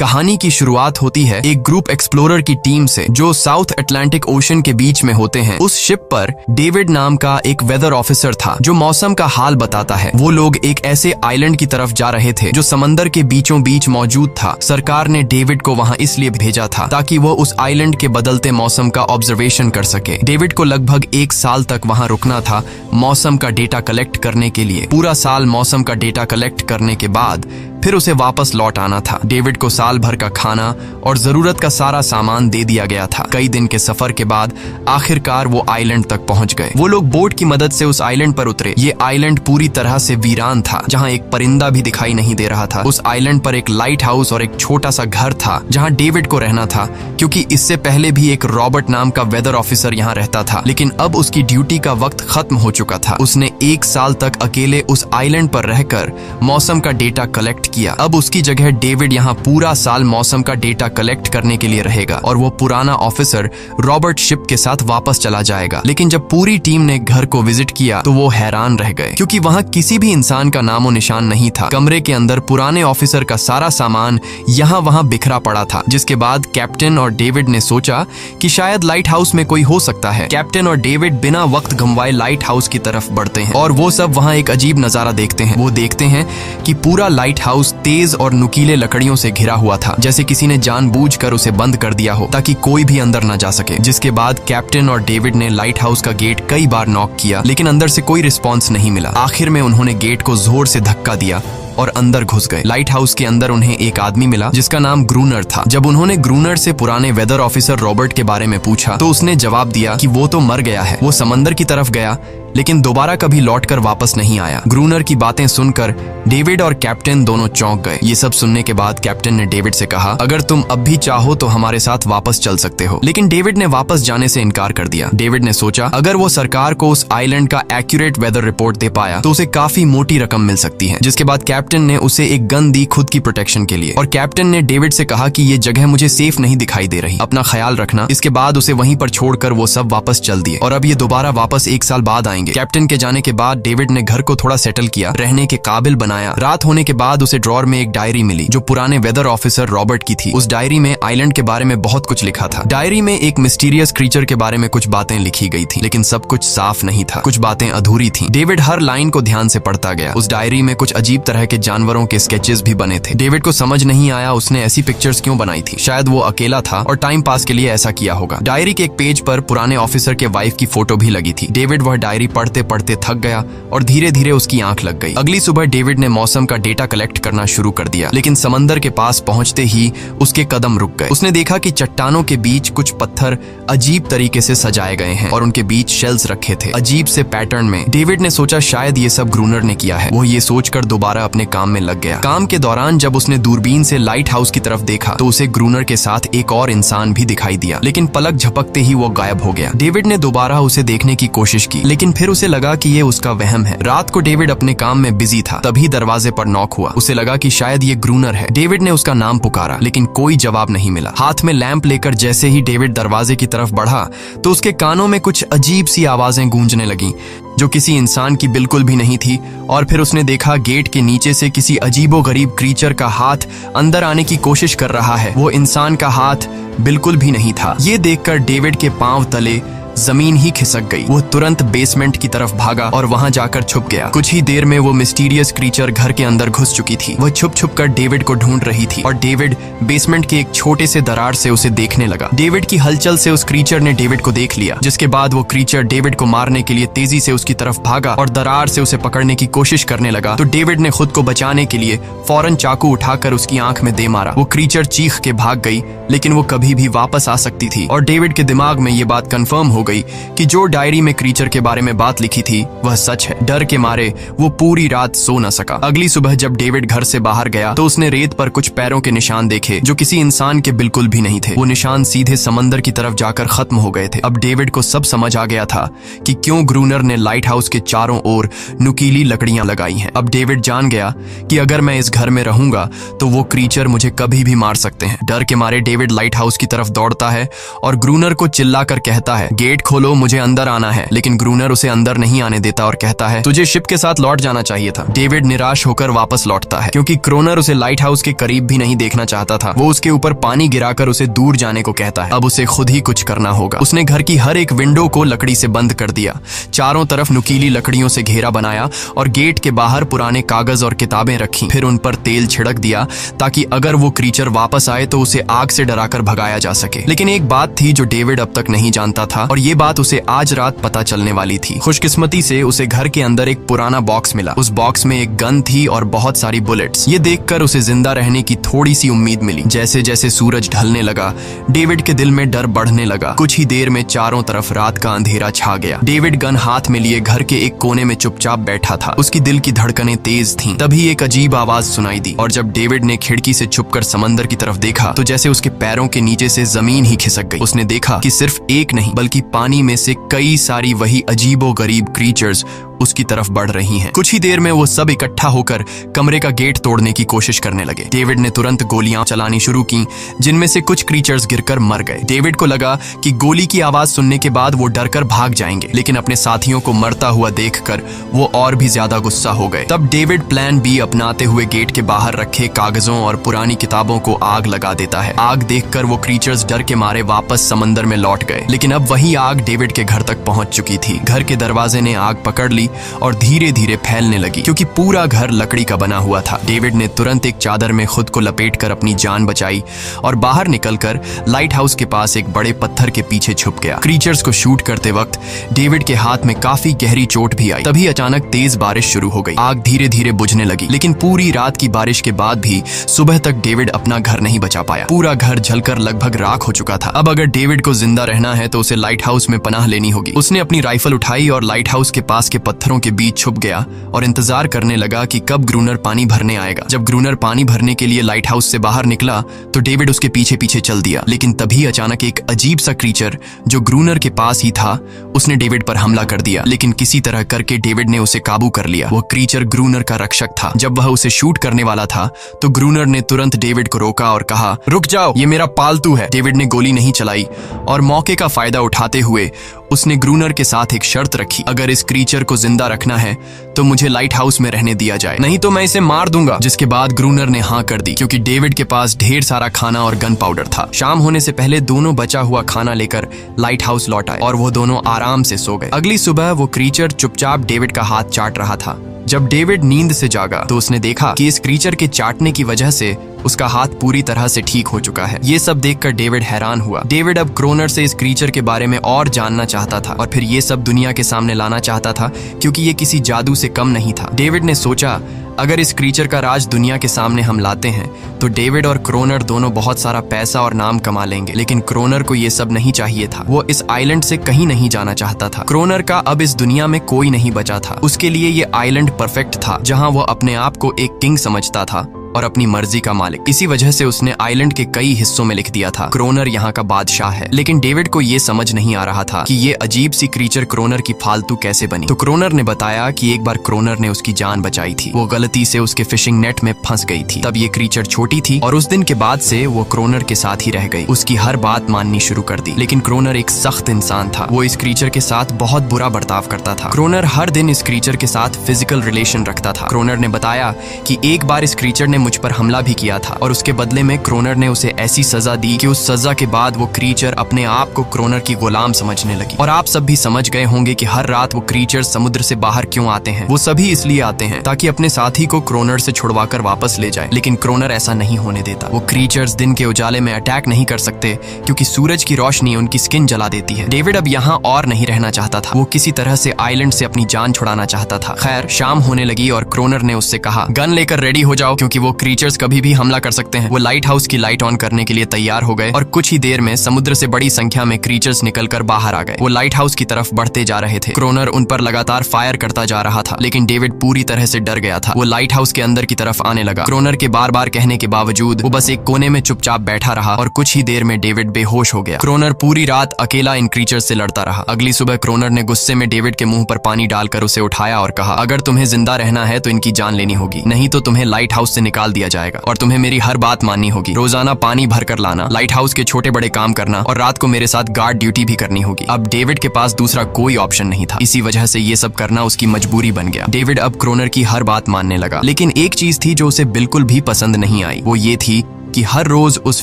कहानी की शुरुआत होती है एक ग्रुप एक्सप्लोरर की टीम से जो साउथ अटलांटिक ओशन के बीच में होते हैं। उस शिप पर डेविड नाम का एक वेदर ऑफिसर था जो मौसम का हाल बताता है। वो लोग एक ऐसे आइलैंड की तरफ जा रहे थे जो समंदर के बीचों बीच मौजूद था। सरकार ने डेविड को वहां इसलिए भेजा था ताकि वो उस आइलैंड के बदलते मौसम का ऑब्जर्वेशन कर सके। डेविड को लगभग 1 साल तक वहां रुकना था मौसम का डेटा कलेक्ट करने के लिए। पूरा साल मौसम का डेटा कलेक्ट करने के बाद फिर उसे वापस लौट आना था। डेविड को साल भर का खाना और जरूरत का सारा सामान दे दिया गया था। कई दिन के सफर के बाद आखिरकार वो आइलैंड तक पहुंच गए। वो लोग बोट की मदद से उस आइलैंड पर उतरे। ये आइलैंड पूरी तरह से वीरान था, जहां एक परिंदा भी दिखाई नहीं दे रहा था। उस आइलैंड पर एक लाइट हाउस और एक छोटा सा घर था जहां डेविड को रहना था, क्योंकि इससे पहले भी एक रॉबर्ट नाम का वेदर ऑफिसर यहाँ रहता था, लेकिन अब उसकी ड्यूटी का वक्त खत्म हो चुका था। उसने 1 साल तक अकेले उस आइलैंड पर रहकर मौसम का डेटा कलेक्ट किया। अब उसकी जगह डेविड यहाँ पूरा साल मौसम का डेटा कलेक्ट करने के लिए रहेगा और वो पुराना ऑफिसर रॉबर्ट शिप के साथ वापस चला जाएगा। लेकिन जब पूरी टीम ने घर को विजिट किया तो वो हैरान रह गए, क्योंकि वहाँ किसी भी इंसान का नामो निशान नहीं था। कमरे के अंदर पुराने ऑफिसर का सारा सामान यहाँ वहाँ बिखरा पड़ा था। जिसके बाद कैप्टन और डेविड ने सोचा कि शायद लाइट हाउस में कोई हो सकता है। कैप्टन और डेविड बिना वक्त गंवाए लाइट हाउस की तरफ बढ़ते हैं और वो सब वहाँ एक अजीब नजारा देखते हैं। वो देखते हैं कि पूरा लाइट हाउस तेज और नुकीले लकड़ियों से घिरा हुआ था, जैसे किसी ने जानबूझकर उसे बंद कर दिया हो ताकि कोई भी अंदर न जा सके। जिसके बाद कैप्टन और डेविड ने लाइट हाउस का गेट कई बार नॉक किया, लेकिन अंदर से कोई रिस्पॉन्स नहीं मिला। आखिर में उन्होंने गेट को जोर से धक्का दिया और अंदर घुस गए। लाइट हाउस के अंदर उन्हें एक आदमी मिला जिसका नाम ग्रूनर था। जब उन्होंने ग्रूनर से पुराने वेदर ऑफिसर रॉबर्ट के बारे में पूछा तो उसने जवाब दिया कि वो तो मर गया है। वो समंदर की तरफ गया लेकिन दोबारा कभी लौटकर वापस नहीं आया। ग्रूनर की बातें सुनकर डेविड और कैप्टन दोनों चौंक गए। ये सब सुनने के बाद कैप्टन ने डेविड से कहा, अगर तुम अब भी चाहो तो हमारे साथ वापस चल सकते हो। लेकिन डेविड ने वापस जाने से इनकार कर दिया। डेविड ने सोचा अगर वो सरकार को उस आइलैंड का एक्यूरेट वेदर रिपोर्ट दे पाया तो उसे काफी मोटी रकम मिल सकती है। जिसके बाद कैप्टन ने उसे एक गन दी खुद की प्रोटेक्शन के लिए, और कैप्टन ने डेविड से कहा कि ये जगह मुझे सेफ नहीं दिखाई दे रही, अपना ख्याल रखना। इसके बाद उसे वहीं पर छोड़कर वो सब वापस चल दिए और अब ये दोबारा वापस 1 साल बाद आएंगे। कैप्टन के जाने के बाद डेविड ने घर को थोड़ा सेटल किया, रहने के काबिल बनाया। रात होने के बाद उसे ड्रॉर में एक डायरी मिली जो पुराने वेदर ऑफिसर रॉबर्ट की थी। उस डायरी में आइलैंड के बारे में बहुत कुछ लिखा था। डायरी में एक मिस्टीरियस क्रीचर के बारे में कुछ बातें लिखी गई थी, लेकिन सब कुछ साफ नहीं था, कुछ बातें अधूरी थी। डेविड हर लाइन को ध्यान से पढ़ता गया। उस डायरी में कुछ अजीब तरह के जानवरों के स्केचेस भी बने थे। डेविड को समझ नहीं आया उसने ऐसी पिक्चर्स क्यों बनाई थी। शायद वो अकेला था और टाइम पास के लिए ऐसा किया होगा। डायरी के एक पेज पर पुराने ऑफिसर के वाइफ की फोटो भी लगी थी। डेविड वह डायरी पढ़ते पढ़ते थक गया और धीरे धीरे उसकी आंख लग गई। अगली सुबह डेविड ने मौसम का डेटा कलेक्ट करना शुरू कर दिया, लेकिन समंदर के पास पहुंचते ही उसके कदम रुक गए। उसने देखा कि चट्टानों के बीच कुछ पत्थर अजीब तरीके से सजाए गए हैं और उनके बीच शेल्स रखे थे अजीब से पैटर्न में। डेविड ने सोचा शायद ये सब ग्रूनर ने किया है। वो ये सोचकर दोबारा अपने काम में लग गया। काम के दौरान जब उसने दूरबीन से लाइट हाउस की तरफ देखा तो उसे ग्रूनर के साथ एक और इंसान भी दिखाई दिया, लेकिन पलक झपकते ही वो गायब हो गया। डेविड ने दोबारा उसे देखने की कोशिश की, लेकिन फिर उसे लगा कि ये उसका वहम है। रात को डेविड अपने काम में बिजी था, तभी दरवाजे पर नॉक हुआ। उसे लगा कि शायद ये ग्रूनर है। डेविड ने उसका नाम पुकारा, लेकिन कोई जवाब नहीं मिला। हाथ में लैंप लेकर जैसे ही डेविड दरवाजे की तरफ बढ़ा तो उसके कानों में कुछ अजीब सी आवाजें गूंजने लगीं जो किसी इंसान की बिल्कुल भी नहीं थी। और फिर उसने देखा गेट के नीचे से किसी अजीबोगरीब क्रीचर का हाथ अंदर आने की कोशिश कर रहा है। वो इंसान का हाथ बिल्कुल भी नहीं था। ये देखकर डेविड के पांव तले जमीन ही खिसक गई। वो तुरंत बेसमेंट की तरफ भागा और वहां जाकर छुप गया। कुछ ही देर में वो मिस्टीरियस क्रीचर घर के अंदर घुस चुकी थी। वह छुप छुप कर डेविड को ढूंढ रही थी और डेविड बेसमेंट के एक छोटे से दरार से उसे देखने लगा। डेविड की हलचल से उस क्रीचर ने डेविड को देख लिया, जिसके बाद वो क्रीचर डेविड को मारने के लिए तेजी से उसकी तरफ भागा और दरार से उसे पकड़ने की कोशिश करने लगा। तो डेविड ने खुद को बचाने के लिए फौरन चाकू उठाकर उसकी आंख में दे मारा। वो क्रीचर चीख के भाग गई, लेकिन वो कभी भी वापस आ सकती थी। और डेविड के दिमाग में ये बात कंफर्म हो गई कि जो डायरी में क्रीचर के बारे में बात लिखी थी वह सच है। डर के मारे वो पूरी रात सो न सका। अगली सुबह जब डेविड घर से बाहर गया तो उसने रेत पर कुछ पैरों के निशान देखे जो किसी इंसान के बिल्कुल भी नहीं थे। वो निशान सीधे समंदर की तरफ जाकर खत्म हो गए थे। अब डेविड को सब समझ आ गया था कि क्यों ग्रूनर ने लाइट हाउस के चारों ओर नुकीली लकड़ियां लगाई हैं। अब डेविड जान गया कि अगर मैं इस घर में रहूंगा तो वो क्रीचर मुझे कभी भी मार सकते हैं। डर के मारे डेविड लाइट हाउस की तरफ दौड़ता है और ग्रूनर को चिल्लाकर कहता है, गेट गेट खोलो, मुझे अंदर आना है। लेकिन ग्रूनर उसे अंदर नहीं आने देता और कहता है तुझे शिप के साथ लौट जाना चाहिए था। डेविड निराश होकर वापस लौटता है क्योंकि क्रोनर उसे लाइट हाउस के करीब भी नहीं देखना चाहता था। वो उसके ऊपर पानी गिराकर उसे दूर जाने को कहता है। अब उसे खुद ही कुछ करना होगा। उसने घर की हर एक विंडो को लकड़ी से बंद कर दिया, चारों तरफ नुकीली लकड़ियों से घेरा बनाया और गेट के बाहर पुराने कागज और किताबें रखी। फिर उन पर तेल छिड़क दिया ताकि अगर वो क्रीचर वापस आए तो उसे आग से डराकर भगाया जा सके। लेकिन एक बात थी जो डेविड अब तक नहीं जानता था और ये बात उसे आज रात पता चलने वाली थी। खुशकिस्मती से उसे घर के अंदर एक पुराना बॉक्स मिला। उस बॉक्स में एक गन थी और बहुत सारी बुलेट्स। ये देखकर उसे जिंदा रहने की थोड़ी सी उम्मीद मिली। जैसे जैसे सूरज ढलने लगा, डेविड के दिल में डर बढ़ने लगा। कुछ ही देर में चारों तरफ रात का अंधेरा छा गया। डेविड गन हाथ में लिए घर के एक कोने में चुपचाप बैठा था। उसकी दिल की धड़कनें तेज थीं। तभी एक अजीब आवाज सुनाई दी और जब डेविड ने खिड़की से छुपकर समंदर की तरफ देखा तो जैसे उसके पैरों के नीचे से जमीन ही खिसक गई। उसने देखा कि सिर्फ एक नहीं बल्कि पानी में से कई सारी वही अजीबोगरीब क्रीचर्स उसकी तरफ बढ़ रही हैं। कुछ ही देर में वो सब इकट्ठा होकर कमरे का गेट तोड़ने की कोशिश करने लगे। डेविड ने तुरंत गोलियां चलानी शुरू की, जिनमें से कुछ क्रीचर्स गिरकर मर गए। डेविड को लगा कि गोली की आवाज सुनने के बाद वो डरकर भाग जाएंगे, लेकिन अपने साथियों को मरता हुआ देखकर वो और भी ज्यादा गुस्सा हो गए। तब डेविड प्लान बी अपनाते हुए गेट के बाहर रखे कागजों और पुरानी किताबों को आग लगा देता है। आग देखकर वो क्रीचर्स डर के मारे वापस समंदर में लौट गए, लेकिन अब वही आग डेविड के घर तक पहुंच चुकी थी। घर के दरवाजे ने आग पकड़ ली और धीरे धीरे फैलने लगी क्योंकि पूरा घर लकड़ी का बना हुआ था। डेविड ने तुरंत एक चादर में खुद को लपेटकर अपनी जान बचाई और बाहर निकलकर लाइट हाउस के पास एक बड़े पत्थर के पीछे छुप गया। क्रीचर्स को शूट करते वक्त डेविड के हाथ में काफी गहरी चोट भी आई। तभी अचानक तेज बारिश शुरू हो गई। आग धीरे धीरे बुझने लगी, लेकिन पूरी रात की बारिश के बाद भी सुबह तक डेविड अपना घर नहीं बचा पाया। पूरा घर जलकर लगभग राख हो चुका था। अब अगर डेविड को जिंदा रहना है तो उसे लाइट हाउस में पनाह लेनी होगी। उसने अपनी राइफल उठाई और लाइट हाउस के पास के पत्थरों के बीच छुप गया और इंतजार करने लगा कि कब ग्रूनर पानी भरने आएगा। जब ग्रूनर पानी भरने के लिए लाइट हाउस से बाहर निकला तो डेविड उसके पीछे पीछे चल दिया, लेकिन तभी अचानक एक अजीब सा क्रीचर जो ग्रूनर के पास ही था उसने डेविड पर हमला कर दिया। लेकिन किसी तरह करके डेविड ने उसे काबू कर लिया। वह क्रीचर ग्रूनर का रक्षक था। जब वह उसे शूट करने वाला था तो ग्रूनर ने तुरंत डेविड को रोका और कहा, रुक जाओ, ये मेरा पालतू है। डेविड ने गोली नहीं चलाई और मौके का फायदा उठाते हुए उसने ग्रूनर के साथ एक शर्त रखी, अगर इस क्रीचर को जिंदा रखना है तो मुझे लाइट हाउस में रहने दिया जाए, नहीं तो मैं इसे मार दूंगा। जिसके बाद ग्रूनर ने हाँ कर दी क्योंकि डेविड के पास ढेर सारा खाना और गन पाउडर था। शाम होने से पहले दोनों बचा हुआ खाना लेकर लाइट हाउस लौट आए और वो दोनों आराम से सो गए। अगली सुबह वो क्रीचर चुपचाप डेविड का हाथ चाट रहा था। जब डेविड नींद से जागा तो उसने देखा कि इस क्रीचर के चाटने की वजह से उसका हाथ पूरी तरह से ठीक हो चुका है। ये सब देखकर डेविड हैरान हुआ। डेविड अब क्रोनर से इस क्रीचर के बारे में और जानना चाहता था और फिर ये सब दुनिया के सामने लाना चाहता था क्योंकि ये किसी जादू से कम नहीं था। डेविड ने सोचा, अगर इस क्रीचर का राज दुनिया के सामने हम लाते हैं तो डेविड और क्रोनर दोनों बहुत सारा पैसा और नाम कमा लेंगे। लेकिन क्रोनर को ये सब नहीं चाहिए था। वो इस आइलैंड से कहीं नहीं जाना चाहता था। क्रोनर का अब इस दुनिया में कोई नहीं बचा था। उसके लिए ये आइलैंड परफेक्ट था जहां वो अपने आप को एक किंग समझता था और अपनी मर्जी का मालिक। इसी वजह से उसने आइलैंड के कई हिस्सों में लिख दिया था, क्रोनर यहाँ का बादशाह है। लेकिन डेविड को ये समझ नहीं आ रहा था कि ये अजीब सी क्रीचर क्रोनर की फालतू कैसे बनी। तो क्रोनर ने बताया कि एक बार क्रोनर ने उसकी जान बचाई थी। वो गलती से उसके फिशिंग नेट में फंस गई थी। तब ये क्रीचर छोटी थी और उस दिन के बाद से वो क्रोनर के साथ ही रह गई। उसकी हर बात माननी शुरू कर दी। लेकिन क्रोनर एक सख्त इंसान था। वो इस क्रीचर के साथ बहुत बुरा बर्ताव करता था। क्रोनर हर दिन इस क्रीचर के साथ फिजिकल रिलेशन रखता था। क्रोनर ने बताया कि एक बार इस क्रीचर ने मुझ पर हमला भी किया था और उसके बदले में क्रोनर ने उसे ऐसी सजा दी कि उस सजा के बाद वो क्रीचर अपने आप को क्रोनर की गुलाम समझने लगी। और आप सब भी समझ गए होंगे कि हर रात वो क्रीचर समुद्र से बाहर क्यों आते हैं। वो सभी इसलिए आते हैं ताकि अपने साथी को क्रोनर से छुड़वाकर वापस ले जाए। लेकिन क्रोनर ऐसा नहीं होने देता। वो क्रीचर्स दिन के उजाले में अटैक नहीं कर सकते क्योंकि सूरज की रोशनी उनकी स्किन जला देती है। डेविड अब यहाँ और नहीं रहना चाहता था। वो किसी तरह से आइलैंड से अपनी जान छुड़ाना चाहता था। खैर, शाम होने लगी और क्रोनर ने उससे कहा, गन लेकर रेडी हो जाओ क्योंकि वो क्रीचर्स कभी भी हमला कर सकते हैं। वो लाइट हाउस की लाइट ऑन करने के लिए तैयार हो गए और कुछ ही देर में समुद्र से बड़ी संख्या में क्रीचर्स निकलकर बाहर आ गए। वो लाइट हाउस की तरफ बढ़ते जा रहे थे। क्रोनर उन पर लगातार फायर करता जा रहा था, लेकिन डेविड पूरी तरह से डर गया था। वो लाइट हाउस के अंदर की तरफ आने लगा। क्रोनर के बार बार कहने के बावजूद वो बस एक कोने में चुपचाप बैठा रहा और कुछ ही देर में डेविड बेहोश हो गया। क्रोनर पूरी रात अकेला इन क्रीचर्स से लड़ता रहा। अगली सुबह क्रोनर ने गुस्से में डेविड के मुंह पर पानी डालकर उसे उठाया और कहा, अगर तुम्हें जिंदा रहना है तो इनकी जान लेनी होगी, नहीं तो तुम्हें लाइट हाउस से निकाल निकाल दिया जाएगा और तुम्हें मेरी हर बात माननी होगी। रोजाना पानी भर कर लाना, लाइट हाउस के छोटे बड़े काम करना और रात को मेरे साथ गार्ड ड्यूटी भी करनी होगी। अब डेविड के पास दूसरा कोई ऑप्शन नहीं था। इसी वजह से ये सब करना उसकी मजबूरी बन गया। डेविड अब क्रोनर की हर बात मानने लगा, लेकिन एक चीज थी जो उसे बिल्कुल भी पसंद नहीं आई। वो ये थी कि हर रोज उस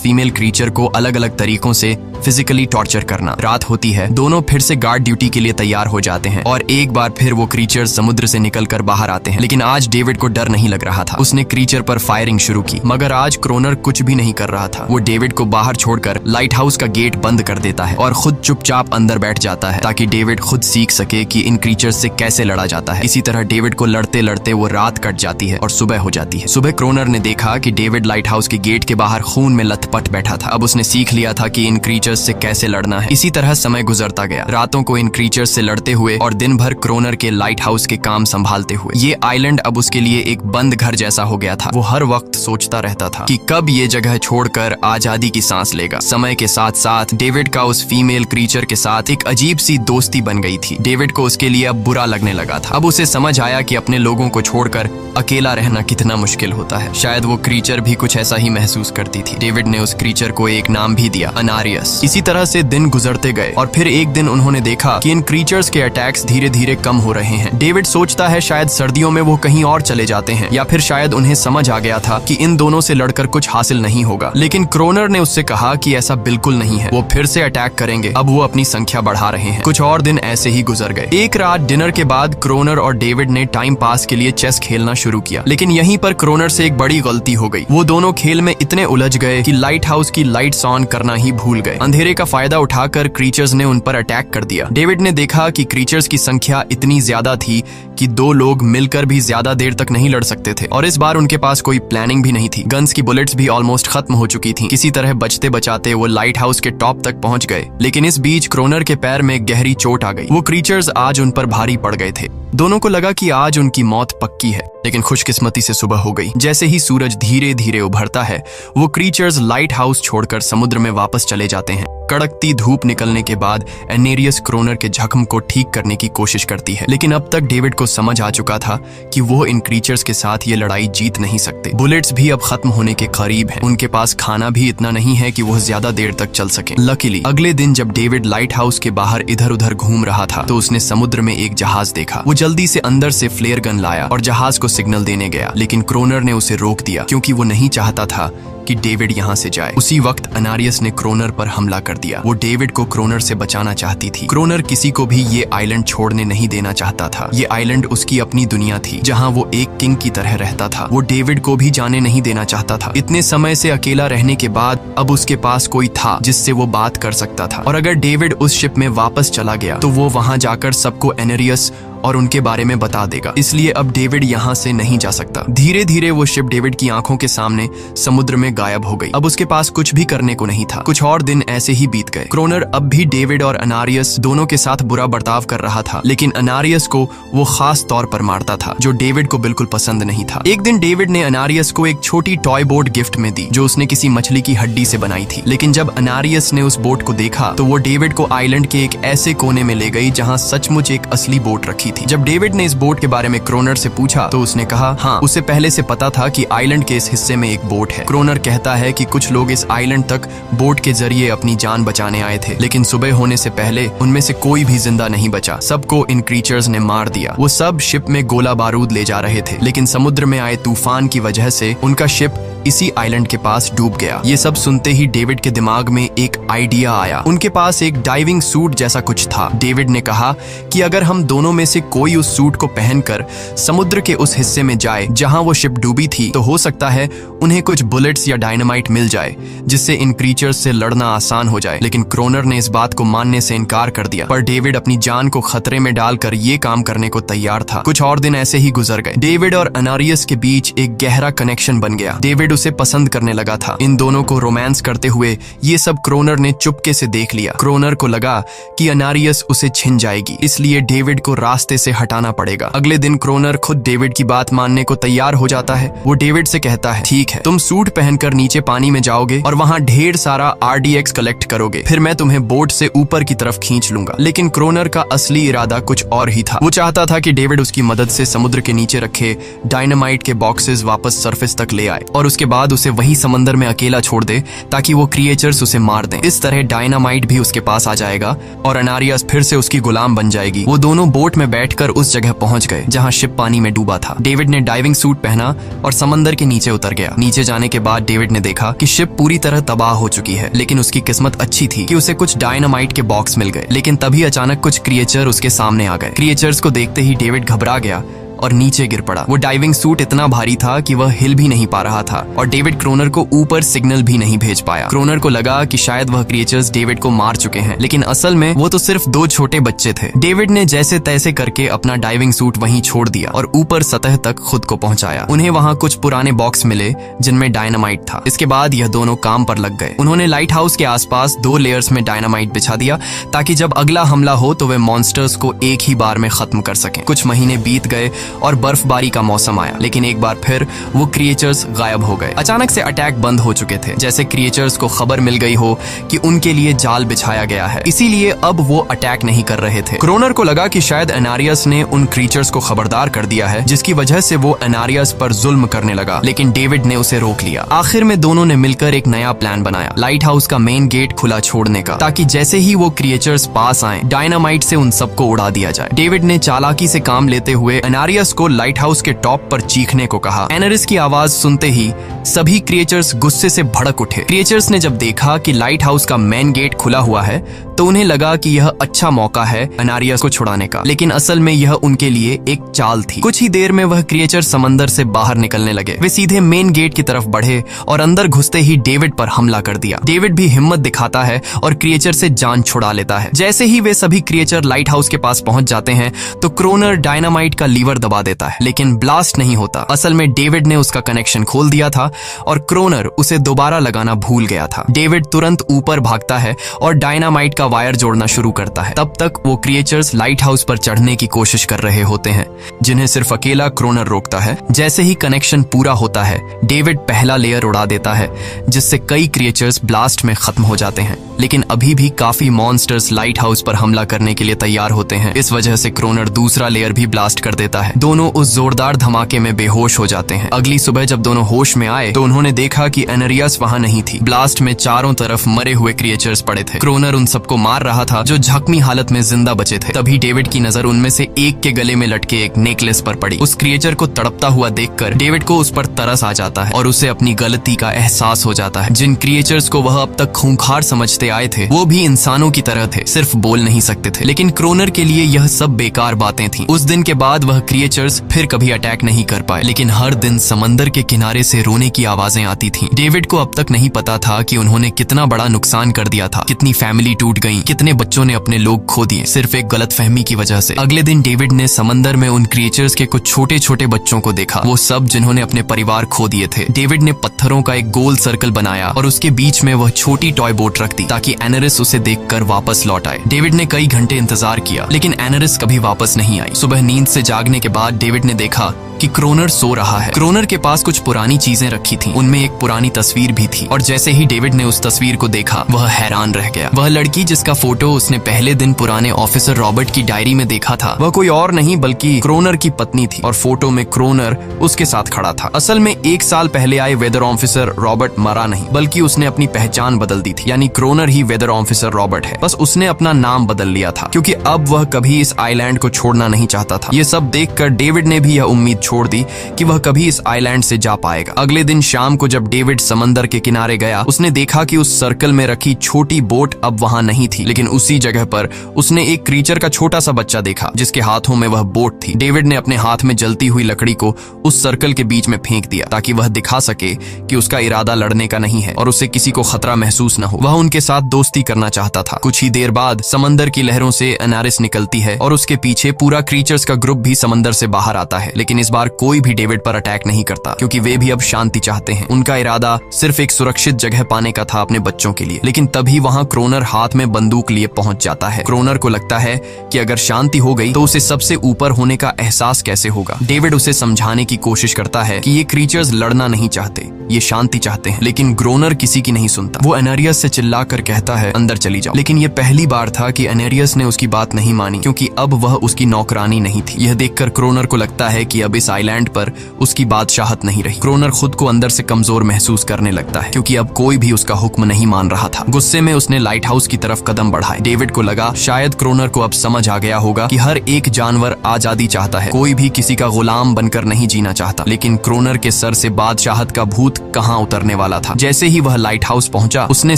फीमेल क्रीचर को अलग अलग तरीकों से फिजिकली टॉर्चर करना। रात होती है, दोनों फिर से गार्ड ड्यूटी के लिए तैयार हो जाते हैं और एक बार फिर वो क्रीचर समुद्र से निकलकर बाहर आते हैं। लेकिन आज डेविड को डर नहीं लग रहा था। उसने क्रीचर पर फायरिंग शुरू की, मगर आज क्रोनर कुछ भी नहीं कर रहा था। वो डेविड को बाहर छोड़कर लाइट हाउस का गेट बंद कर देता है और खुद चुपचाप अंदर बैठ जाता है ताकि डेविड खुद सीख सके कि इन क्रीचर से कैसे लड़ा जाता है। इसी तरह डेविड को लड़ते लड़ते वो रात कट जाती है और सुबह हो जाती है। सुबह क्रोनर ने देखा कि डेविड लाइट हाउस के गेट के बाहर खून में लथपथ बैठा था। अब उसने सीख लिया था कि इन क्रीचर्स से कैसे लड़ना है। इसी तरह समय गुजरता गया, रातों को इन क्रीचर्स से लड़ते हुए और दिन भर क्रोनर के लाइट हाउस के काम संभालते हुए। ये आइलैंड अब उसके लिए एक बंद घर जैसा हो गया था। वो हर वक्त सोचता रहता था कि कब ये जगह छोड़कर आजादी की सांस लेगा। समय के साथ साथ डेविड का उस फीमेल क्रीचर के साथ एक अजीब सी दोस्ती बन गई थी। डेविड को उसके लिए अब बुरा लगने लगा था। अब उसे समझ आया कि अपने लोगों को छोड़कर अकेला रहना कितना मुश्किल होता है। शायद वो क्रीचर भी कुछ ऐसा ही महसूस करती थी। डेविड ने उस क्रीचर को एक नाम भी दिया, अनारियस। इसी तरह से दिन गुजरते गए और फिर एक दिन उन्होंने देखा कि इन क्रीचर्स के अटैक्स धीरे धीरे कम हो रहे हैं। डेविड सोचता है शायद सर्दियों में वो कहीं और चले जाते हैं या फिर शायद उन्हें समझ आ गया था कि इन दोनों से लड़कर कुछ हासिल नहीं होगा। लेकिन क्रोनर ने उससे कहा कि ऐसा बिल्कुल नहीं है, वो फिर से अटैक करेंगे। अब वो अपनी संख्या बढ़ा रहे हैं। कुछ और दिन ऐसे ही गुजर गए। एक रात डिनर के बाद क्रोनर और डेविड ने टाइम पास के लिए चेस खेलना शुरू किया, लेकिन यहीं पर क्रोनर से एक बड़ी गलती हो गई। वो दोनों खेल में इतने उलझ गए कि लाइट हाउस की लाइट्स ऑन करना ही भूल गए। अंधेरे का फायदा उठाकर क्रीचर्स ने उन पर अटैक कर दिया। डेविड ने देखा कि क्रीचर्स की संख्या इतनी ज्यादा थी कि दो लोग मिलकर भी ज्यादा देर तक नहीं लड़ सकते थे और इस बार उनके पास कोई प्लानिंग भी नहीं थी। गन्स की बुलेट्स भी ऑलमोस्ट खत्म हो चुकी थी। किसी तरह बचते बचाते वो लाइट हाउस के टॉप तक पहुंच गए, लेकिन इस बीच क्रोनर के पैर में गहरी चोट आ गई। वो क्रीचर्स आज उन पर भारी पड़ गए थे। दोनों को लगा कि आज उनकी मौत पक्की है, लेकिन खुशकिस्मती से सुबह हो गई। जैसे ही सूरज धीरे धीरे उभरता है, वो क्रीचर्स लाइट हाउस छोड़कर समुद्र में वापस चले जाते हैं। कड़कती धूप निकलने के बाद एनेरियस क्रोनर के जख्म को ठीक करने की कोशिश करती है, लेकिन अब तक डेविड को समझ आ चुका था कि वो इन क्रीचर्स के साथ ये लड़ाई जीत नहीं सकते। बुलेट्स भी अब खत्म होने के करीब हैं। उनके पास खाना भी इतना नहीं है कि वो ज्यादा देर तक चल सके। लकीली अगले दिन जब डेविड लाइट हाउस के बाहर इधर उधर घूम रहा था तो उसने समुद्र में एक जहाज देखा। वो जल्दी से अंदर से फ्लेयर गन लाया और जहाज को सिग्नल देने गया, लेकिन क्रोनर ने उसे रोक दिया क्योंकि वो नहीं चाहता था कि डेविड यहाँ से जाए। उसी वक्त अनारियस ने क्रोनर पर हमला कर दिया। वो डेविड को क्रोनर से बचाना चाहती थी। क्रोनर किसी को भी ये आइलैंड छोड़ने नहीं देना चाहता था। ये आइलैंड उसकी अपनी दुनिया थी जहाँ वो एक किंग की तरह रहता था। वो डेविड को भी जाने नहीं देना चाहता था। इतने समय से अकेला रहने के बाद अब उसके पास कोई था जिससे वो बात कर सकता था, और अगर डेविड उस शिप में वापस चला गया तो वो वहां जाकर सबको एनेरियस और उनके बारे में बता देगा। इसलिए अब डेविड यहाँ से नहीं जा सकता। धीरे धीरे वो शिप डेविड की आंखों के सामने समुद्र में गायब हो गई। अब उसके पास कुछ भी करने को नहीं था। कुछ और दिन ऐसे ही बीत गए। क्रोनर अब भी डेविड और अनारियस दोनों के साथ बुरा बर्ताव कर रहा था, लेकिन अनारियस को वो खास तौर पर मारता था, जो डेविड को बिल्कुल पसंद नहीं था। एक दिन डेविड ने अनारियस को एक छोटी टॉय बोट गिफ्ट में दी जो उसने किसी मछली की हड्डी से बनाई थी। लेकिन जब अनारियस ने उस बोट को देखा तो वो डेविड को आइलैंड के एक ऐसे कोने में ले गई जहाँ सचमुच एक असली बोट रखी थी। जब डेविड ने इस बोट के बारे में क्रोनर से पूछा तो उसने कहा हाँ, उसे पहले से पता था कि आइलैंड के इस हिस्से में एक बोट है। क्रोनर कहता है कि कुछ लोग इस आइलैंड तक बोट के जरिए अपनी जान बचाने आए थे, लेकिन सुबह होने से पहले उनमें से कोई भी जिंदा नहीं बचा। सबको इन क्रीचर्स ने मार दिया। वो सब शिप में गोला बारूद ले जा रहे थे, लेकिन समुद्र में आए तूफान की वजह से उनका शिप इसी आइलैंड के पास डूब गया। ये सब सुनते ही डेविड के दिमाग में एक आइडिया आया। उनके पास एक डाइविंग सूट जैसा कुछ था। डेविड ने कहा कि अगर हम दोनों में से कोई उस सूट को पहनकर समुद्र के उस हिस्से में जाए जहां वो शिप डूबी थी, तो हो सकता है उन्हें कुछ बुलेट्स या डायनामाइट मिल जाए जिससे इन क्रीचर्स से लड़ना आसान हो जाए। लेकिन क्रोनर ने इस बात को मानने से इनकार कर दिया, पर डेविड अपनी जान को खतरे में डालकर ये काम करने को तैयार था। कुछ और दिन ऐसे ही गुजर गए। डेविड और अनारियस के बीच एक गहरा कनेक्शन बन गया। डेविड डेविड उसे पसंद करने लगा था। इन दोनों को रोमांस करते हुए ये सब क्रोनर ने चुपके से देख लिया। क्रोनर को लगा कि अनारियस उसे छिन जाएगी, इसलिए डेविड को रास्ते से हटाना पड़ेगा। अगले दिन क्रोनर खुद डेविड की बात मानने को तैयार हो जाता है। वो डेविड से कहता है, ठीक है, तुम सूट पहनकर नीचे पानी में जाओगे और वहाँ ढेर सारा RDX कलेक्ट करोगे, फिर मैं तुम्हें बोट से ऊपर की तरफ खींच लूंगा। लेकिन क्रोनर का असली इरादा कुछ और ही था। वो चाहता था कि डेविड उसकी मदद से समुद्र के नीचे रखे डायनामाइट के बॉक्सेस वापस सरफेस तक ले आए और उसके बाद उसे वही समंदर में अकेला छोड़ दे ताकि वो क्रिएचर्स उसे मार दें। इस तरह डायनामाइट भी उसके पास आ जाएगा और अनारियस फिर से उसकी गुलाम बन जाएगी। वो दोनों बोट में बैठकर उस जगह पहुंच गए जहां शिप पानी में डूबा था। डेविड ने डाइविंग सूट पहना और समंदर के नीचे उतर गया। नीचे जाने के बाद डेविड ने देखा कि शिप पूरी तरह तबाह हो चुकी है, लेकिन उसकी किस्मत अच्छी थी कि उसे कुछ डायनामाइट के बॉक्स मिल गए। लेकिन तभी अचानक कुछ क्रिएचर उसके सामने आ गए। क्रिएचर्स को देखते ही डेविड घबरा गया और नीचे गिर पड़ा। वो डाइविंग सूट इतना भारी था कि वह हिल भी नहीं पा रहा था और डेविड क्रोनर को ऊपर सिग्नल भी नहीं भेज पाया। क्रोनर को लगा कि शायद वह क्रिएचर्स डेविड को मार चुके हैं, लेकिन असल में वो तो सिर्फ 2 छोटे बच्चे थे। डेविड ने जैसे तैसे करके अपना डाइविंग सूट वहीं छोड़ दिया और ऊपर सतह तक खुद को पहुंचाया। उन्हें वहां कुछ पुराने बॉक्स मिले जिनमें डायनामाइट था। इसके बाद यह दोनों काम पर लग गए। उन्होंने लाइट हाउस के आसपास 2 लेयर्स में डायनामाइट बिछा दिया ताकि जब अगला हमला हो तो वे मॉन्स्टर्स को एक ही बार में खत्म कर सकें। कुछ महीने बीत गए और बर्फबारी का मौसम आया, लेकिन एक बार फिर वो क्रिएचर्स गायब हो गए। अचानक से अटैक बंद हो चुके थे, जैसे क्रिएचर्स को खबर मिल गई हो कि उनके लिए जाल बिछाया गया है, इसीलिए अब वो अटैक नहीं कर रहे थे। क्रोनर को लगा कि शायद अनारियस ने उन क्रिएचर्स को खबरदार कर दिया है, जिसकी वजह से वो अनारियस पर जुल्म करने लगा, लेकिन डेविड ने उसे रोक लिया। आखिर में दोनों ने मिलकर एक नया प्लान बनाया, लाइट हाउस का मेन गेट खुला छोड़ने का, ताकि जैसे ही वो क्रिएचर्स पास आए डायनामाइट से उन सबको उड़ा दिया जाए। डेविड ने चालाकी से काम लेते हुए अनारियस को लाइट हाउस के टॉप पर चीखने को कहा। एनरिस की आवाज सुनते ही सभी क्रिएचर्स गुस्से से भड़क उठे। क्रिएचर्स ने जब देखा कि लाइट हाउस का मेन गेट खुला हुआ है तो उन्हें लगा कि यह अच्छा मौका है अनारियस को छुड़ाने का, लेकिन असल में यह उनके लिए एक चाल थी। कुछ ही देर में वह क्रिएचर समंदर से बाहर निकलने लगे। वे सीधे मेन गेट की तरफ बढ़े और अंदर घुसते ही डेविड पर हमला कर दिया। डेविड भी हिम्मत दिखाता है और क्रिएचर से जान छुड़ा लेता है। जैसे ही वे सभी क्रिएचर लाइट हाउस के पास पहुंच जाते हैं तो क्रोनर डायनामाइट का लीवर दबा देता है, लेकिन ब्लास्ट नहीं होता। असल में डेविड ने उसका कनेक्शन खोल दिया था और क्रोनर उसे दोबारा लगाना भूल गया था। डेविड तुरंत ऊपर भागता है और डायनामाइट का वायर जोड़ना शुरू करता है। तब तक वो क्रिएचर्स लाइट हाउस पर चढ़ने की कोशिश कर रहे होते हैं, जिन्हें सिर्फ अकेला क्रोनर रोकता है। जैसे ही कनेक्शन पूरा होता है डेविड पहला लेयर उड़ा देता है, जिससे कई क्रिएचर्स ब्लास्ट में खत्म हो जाते हैं, लेकिन अभी भी काफी मॉन्स्टर्स लाइट हाउस पर हमला करने के लिए तैयार होते हैं। इस वजह से क्रोनर दूसरा लेयर भी ब्लास्ट कर देता है। दोनों उस जोरदार धमाके में बेहोश हो जाते हैं। अगली सुबह जब दोनों होश में आए तो उन्होंने देखा कि एनरियस वहां नहीं थी। ब्लास्ट में चारों तरफ मरे हुए क्रिएचर्स पड़े थे। क्रोनर उन सबको मार रहा था जो जख्मी हालत में जिंदा बचे थे। तभी डेविड की नजर उनमें से एक के गले में लटके एक नेकलेस पर पड़ी। उस क्रिएचर को तड़पता हुआ देखकर डेविड को उस पर तरस आ जाता है और उसे अपनी गलती का एहसास हो जाता है। जिन क्रिएचर्स को वह अब तक खूंखार समझते आए थे वो भी इंसानों की तरह थे, सिर्फ बोल नहीं सकते थे। लेकिन क्रोनर के लिए यह सब बेकार बातें थी। उस दिन के बाद वह क्रिएचर्स फिर कभी अटैक नहीं कर पाए, लेकिन हर दिन समंदर के किनारे से रोने की आवाजें आती थीं। डेविड को अब तक नहीं पता था कि उन्होंने कितना बड़ा नुकसान कर दिया था, कितनी फैमिली टूट गई, कितने बच्चों ने अपने लोग खो दिए, सिर्फ एक गलतफहमी की वजह से। अगले दिन डेविड ने समंदर में उन क्रिएचर्स के कुछ छोटे छोटे बच्चों को देखा, वो सब जिन्होंने अपने परिवार खो दिए थे। डेविड ने पत्थरों का एक गोल सर्कल बनाया और उसके बीच में वह छोटी टॉय बोट रख दी ताकि एनरिस उसे देखकर वापस लौट आए। डेविड ने कई घंटे इंतजार किया, लेकिन एनरिस कभी वापस नहीं आई। सुबह नींद से जागने के बाद डेविड ने देखा कि क्रोनर सो रहा है। क्रोनर के पास कुछ पुरानी चीजें रखी थीं, उनमें एक पुरानी तस्वीर भी थी और जैसे ही डेविड ने उस तस्वीर को देखा वह हैरान रह गया। वह लड़की जिसका फोटो उसने पहले दिन पुराने ऑफिसर रॉबर्ट की डायरी में देखा था वह कोई और नहीं बल्कि क्रोनर की पत्नी थी और फोटो में क्रोनर उसके साथ खड़ा था। असल में 1 साल पहले आए वेदर ऑफिसर रॉबर्ट मरा नहीं, बल्कि उसने अपनी पहचान बदल दी थी, यानी क्रोनर ही वेदर ऑफिसर रॉबर्ट है, बस उसने अपना नाम बदल लिया था क्योंकि अब वह कभी इस आइलैंड को छोड़ना नहीं चाहता था। ये सब देखकर डेविड ने भी यह उम्मीद छोड़ दी कि वह कभी इस आइलैंड से जा पाएगा। अगले दिन शाम को जब डेविड समंदर के किनारे गया उसने देखा कि उस सर्कल में रखी छोटी बोट अब वहां नहीं थी, लेकिन उसी जगह पर उसने एक क्रीचर का छोटा सा बच्चा देखा जिसके हाथों में वह बोट थी। डेविड ने अपने हाथ में जलती हुई लकड़ी को उस सर्कल के बीच में फेंक दिया ताकि वह दिखा सके कि उसका इरादा लड़ने का नहीं है और उसे किसी को खतरा महसूस न हो। वह उनके साथ दोस्ती करना चाहता था। कुछ ही देर बाद समंदर की लहरों से एनारिस निकलती है और उसके पीछे पूरा क्रीचर्स का ग्रुप भी समंदर से बाहर आता है, लेकिन इस बार परिवार कोई भी डेविड पर अटैक नहीं करता, क्योंकि वे भी अब शांति चाहते हैं। उनका इरादा सिर्फ एक सुरक्षित जगह पाने का था अपने बच्चों के लिए। लेकिन तभी वहां क्रोनर हाथ में बंदूक लिए पहुंच जाता है। क्रोनर को लगता है कि अगर शांति हो गई तो उसे सबसे ऊपर होने का एहसास कैसे होगा। डेविड उसे समझाने की कोशिश करता है कि ये क्रीचर्स लड़ना नहीं चाहते, ये शांति चाहते हैं। लेकिन क्रोनर किसी की नहीं सुनता। वो एनेरियस से चिल्लाकर कहता है, अंदर चली जाओ। लेकिन ये पहली बार था कि एनेरियस ने उसकी बात नहीं मानी, क्योंकि अब वह उसकी नौकरानी नहीं थी। यह देखकर क्रोनर को लगता है कि अब इस आइलैंड पर उसकी बादशाहत नहीं रही। क्रोनर खुद को अंदर से कमजोर महसूस करने लगता है, क्योंकि अब कोई भी उसका हुक्म नहीं मान रहा था। गुस्से में उसने लाइट हाउस की तरफ कदम बढ़ाए। डेविड को लगा शायद क्रोनर को अब समझ आ गया होगा कि हर एक जानवर आजादी चाहता है, कोई भी किसी का गुलाम बनकर नहीं जीना चाहता। लेकिन क्रोनर के सर से बादशाहत का भूत कहां उतरने वाला था। जैसे ही वह लाइट हाउस पहुंचा, उसने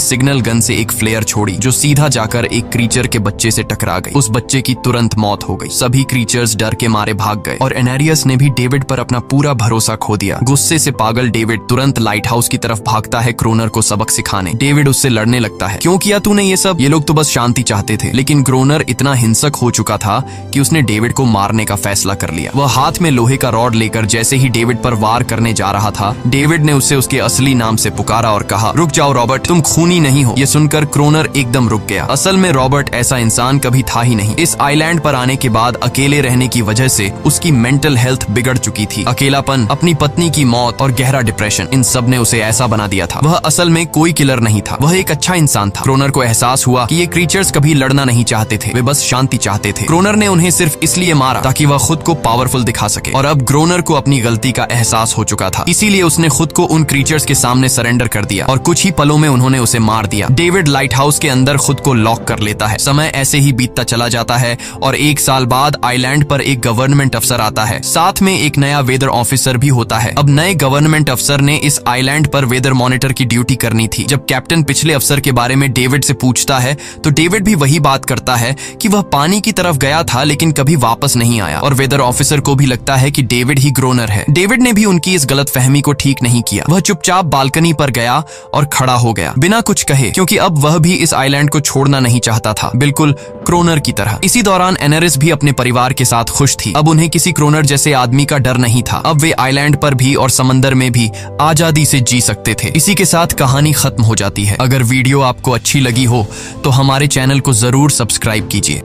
सिग्नल गन से एक फ्लेयर छोड़ी, जो सीधा जाकर एक क्रीचर के बच्चे से टकरा गई। उस बच्चे की तुरंत मौत हो गई। सभी क्रीचर्स डर के मारे भाग गए और एनेरियस ने भी डेविड पर अपना पूरा भरोसा खो दिया। गुस्से से पागल डेविड तुरंत लाइट हाउस की तरफ भागता है क्रोनर को सबक सिखाने। डेविड उससे लड़ने लगता है, क्यों किया तूने ये सब? ये लोग तो बस शांति चाहते थे। लेकिन क्रोनर इतना हिंसक हो चुका था कि उसने डेविड को मारने का फैसला कर लिया। वह हाथ में लोहे का रॉड लेकर जैसे ही डेविड पर वार करने जा रहा था, डेविड ने उसे उसके असली नाम से पुकारा और कहा, रुक जाओ रॉबर्ट, तुम खूनी नहीं हो। ये सुनकर क्रोनर एकदम रुक गया। असल में रॉबर्ट ऐसा इंसान कभी था ही नहीं। इस आइलैंड पर आने के बाद अकेले रहने की वजह से उसकी मेंटल हेल्थ बिगड़ चुकी थी। अकेलापन, अपनी पत्नी की मौत और गहरा डिप्रेशन, इन सब ने उसे ऐसा बना दिया था। वह असल में कोई किलर नहीं था, वह एक अच्छा इंसान था। क्रोनर को एहसास हुआ कि ये क्रीचर्स कभी लड़ना नहीं चाहते थे, वे बस शांति चाहते थे। क्रोनर ने उन्हें सिर्फ इसलिए मारा ताकि वह खुद को पावरफुल दिखा सके। और अब क्रोनर को अपनी गलती का एहसास हो चुका था, इसीलिए उसने खुद को उन क्रीचर्स के सामने सरेंडर कर दिया और कुछ ही पलों में उन्होंने उसे मार दिया। डेविड लाइट हाउस के अंदर खुद को लॉक कर लेता है। समय ऐसे ही बीतता चला जाता है और 1 साल बाद आइलैंड पर एक गवर्नमेंट अफसर आता है, साथ में एक नया वेदर ऑफिसर भी होता है। अब नए गवर्नमेंट अफसर ने इस आइलैंड पर वेदर मॉनिटर की ड्यूटी करनी थी। जब कैप्टन पिछले अफसर के बारे में डेविड से पूछता है तो डेविड भी वही बात करता है कि वह पानी की तरफ गया था लेकिन कभी वापस नहीं आया। और वेदर ऑफिसर को भी लगता है कि डेविड ही क्रोनर है। डेविड ने भी उनकी इस गलतफहमी को ठीक नहीं किया। वह चुपचाप बालकनी पर गया और खड़ा हो गया बिना कुछ कहे, क्योंकि अब वह भी इस आइलैंड को छोड़ना नहीं चाहता था, बिल्कुल क्रोनर की तरह। इसी दौरान एनेरिस भी अपने परिवार के साथ खुश थी। अब उन्हें किसी क्रोनर जैसे आदमी का डर नहीं था। अब वे आइलैंड पर भी और समंदर में भी आजादी से जी सकते थे। इसी के साथ कहानी खत्म हो जाती है। अगर वीडियो आपको अच्छी लगी हो तो हमारे चैनल को जरूर सब्सक्राइब कीजिए।